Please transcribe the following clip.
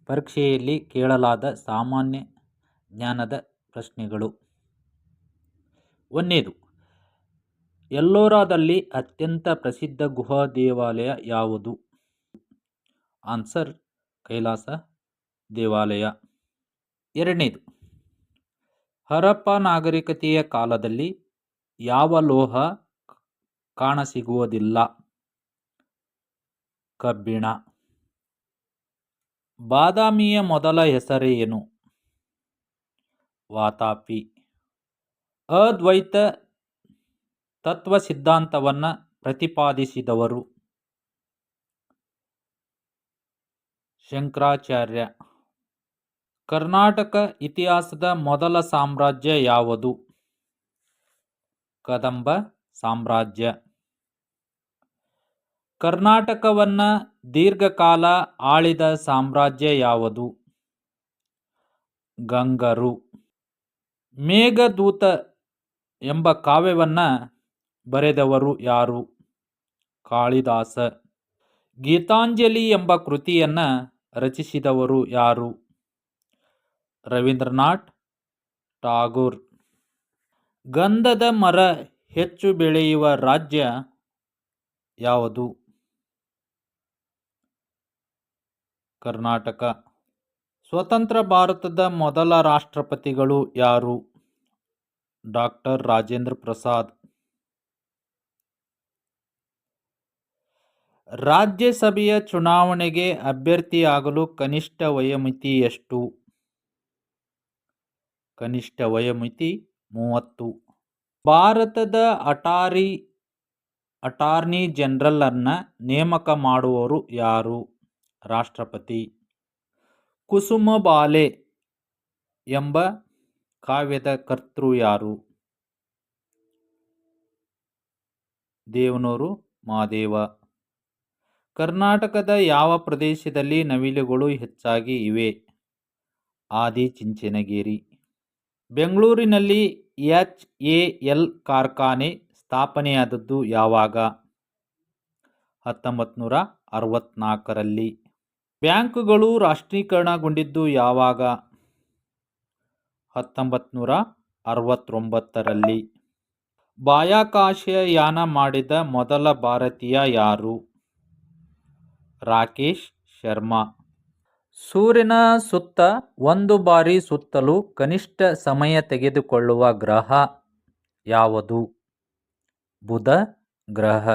ಪರೀಕ್ಷೆಯಲ್ಲಿ ಕೇಳಲಾದ ಸಾಮಾನ್ಯ ಜ್ಞಾನದ ಪ್ರಶ್ನೆಗಳು. 1ನೇದು, ಎಲ್ಲೋರಾದಲ್ಲಿ ಅತ್ಯಂತ ಪ್ರಸಿದ್ಧ ಗುಹಾ ದೇವಾಲಯ ಯಾವುದು? ಆನ್ಸರ್ ಕೈಲಾಸ ದೇವಾಲಯ. 2ನೇದು, ಹರಪ್ಪ ನಾಗರಿಕತೆಯ ಕಾಲದಲ್ಲಿ ಯಾವ ಲೋಹ ಕಾಣಸಿಗುವುದಿಲ್ಲ? ಕಬ್ಬಿಣ. ಬಾದಾಮಿಯ ಮೊದಲ ಹೆಸರೇನು? ವಾತಾಪಿ. ಅದ್ವೈತ ತತ್ವ ಸಿದ್ಧಾಂತವನ್ನು ಪ್ರತಿಪಾದಿಸಿದವರು? ಶಂಕರಾಚಾರ್ಯ. ಕರ್ನಾಟಕ ಇತಿಹಾಸದ ಮೊದಲ ಸಾಮ್ರಾಜ್ಯ ಯಾವುದು? ಕದಂಬ ಸಾಮ್ರಾಜ್ಯ. ಕರ್ನಾಟಕವನ್ನು ದೀರ್ಘಕಾಲ ಆಳಿದ ಸಾಮ್ರಾಜ್ಯ ಯಾವುದು? ಗಂಗರು. ಮೇಘದೂತ ಎಂಬ ಕಾವ್ಯವನ್ನು ಬರೆದವರು ಯಾರು? ಕಾಳಿದಾಸ. ಗೀತಾಂಜಲಿ ಎಂಬ ಕೃತಿಯನ್ನು ರಚಿಸಿದವರು ಯಾರು? ರವೀಂದ್ರನಾಥ್ ಟಾಗೂರ್. ಗಂಧದ ಮರ ಹೆಚ್ಚು ಬೆಳೆಯುವ ರಾಜ್ಯ ಯಾವುದು? ಕರ್ನಾಟಕ. ಸ್ವತಂತ್ರ ಭಾರತದ ಮೊದಲ ರಾಷ್ಟ್ರಪತಿಗಳು ಯಾರು? ಡಾಕ್ಟರ್ ರಾಜೇಂದ್ರ ಪ್ರಸಾದ್. ರಾಜ್ಯಸಭೆಯ ಚುನಾವಣೆಗೆ ಅಭ್ಯರ್ಥಿಯಾಗಲು ಕನಿಷ್ಠ ವಯೋಮಿತಿ ಎಷ್ಟು? ಕನಿಷ್ಠ ವಯೋಮಿತಿ 30. ಭಾರತದ ಅಟಾರ್ನಿ ಜನರಲ್ ಅನ್ನು ನೇಮಕ ಮಾಡುವವರು ಯಾರು? ರಾಷ್ಟ್ರಪತಿ. ಕುಸುಮಬಾಲೆ ಎಂಬ ಕಾವ್ಯದ ಕರ್ತೃ ಯಾರು? ದೇವನೂರು ಮಾದೇವ. ಕರ್ನಾಟಕದ ಯಾವ ಪ್ರದೇಶದಲ್ಲಿ ನವಿಲುಗಳು ಹೆಚ್ಚಾಗಿ ಇವೆ? ಆದಿಚುಂಚನಗಿರಿ. ಬೆಂಗಳೂರಿನಲ್ಲಿ HAL ಕಾರ್ಖಾನೆ ಸ್ಥಾಪನೆಯಾದದ್ದು ಯಾವಾಗ? 1964ರಲ್ಲಿ. ಬ್ಯಾಂಕುಗಳು ರಾಷ್ಟ್ರೀಕರಣಗೊಂಡಿದ್ದು ಯಾವಾಗ? 1969ರಲ್ಲಿ. ಬಾಹ್ಯಾಕಾಶಯಾನ ಮಾಡಿದ ಮೊದಲ ಭಾರತೀಯ ಯಾರು? ರಾಕೇಶ್ ಶರ್ಮಾ. ಸೂರ್ಯನ ಸುತ್ತ ಒಂದು ಬಾರಿ ಸುತ್ತಲು ಕನಿಷ್ಠ ಸಮಯ ತೆಗೆದುಕೊಳ್ಳುವ ಗ್ರಹ ಯಾವುದು? ಬುಧ ಗ್ರಹ.